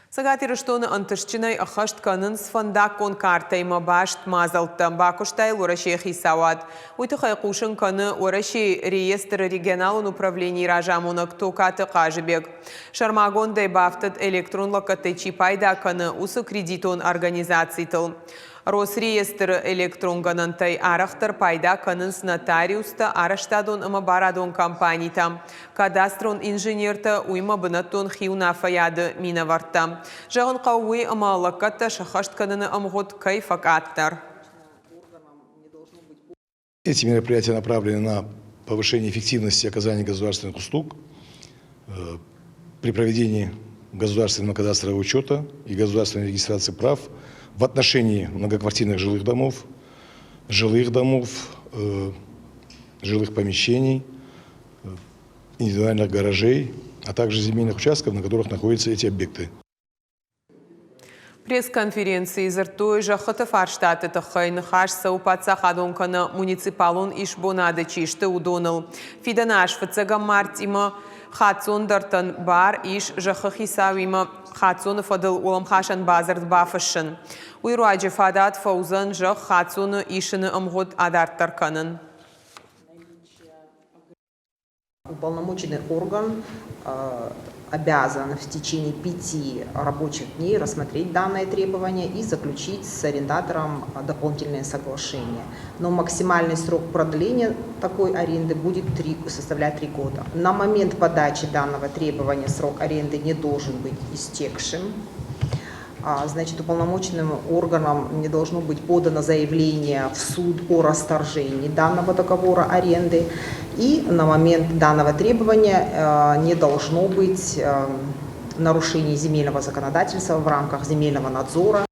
Сагатир штоны антышчиной ахашт канын сфандак кон картайма башт мазалтта бакуштай лурашехи савад. Уйтахай кушын каны ураши реестр регионалын управлений ражамунак токаты кажыбек. Шармагондай бафтат электрон локаты чипайда каны усы кредитон организацийтыл. Росреестр электрон ганантай арахтар пайда канынс нотариуста араштадон ама барадон компанийта. Кадастрон инженерта уйма бынаттон хиуна фаяды минаварта. Жағын қауы ама лакатта шахашт каныны амғот кайфакаттар. Эти мероприятия направлены на повышение эффективности оказания государственных услуг при проведении государственного кадастрового учета и государственной регистрации прав в отношении многоквартирных жилых домов, жилых помещений, индивидуальных гаражей, а также земельных участков, на которых находятся эти объекты. Пресс-конференции зертой жахыты фарштаты тахайн хашса упаца хадонкана муниципалон ишбонады чишты удоныл. Фиданаш фацага мартима хатсон дартан бар иш жахы хисавима хатсон фадыл улам хашан базард бафышын. Уйруаджи фадат фаузан жах хатсон ишыны амгот адарттар канын. Уполномоченный орган обязан в течение 5 рабочих дней рассмотреть данное требование и заключить с арендатором дополнительное соглашение. Но максимальный срок продления такой аренды будет составлять 3 года. На момент подачи данного требования срок аренды не должен быть истекшим. Значит, уполномоченным органам не должно быть подано заявление в суд о расторжении данного договора аренды. И на момент данного требования не должно быть нарушений земельного законодательства в рамках земельного надзора.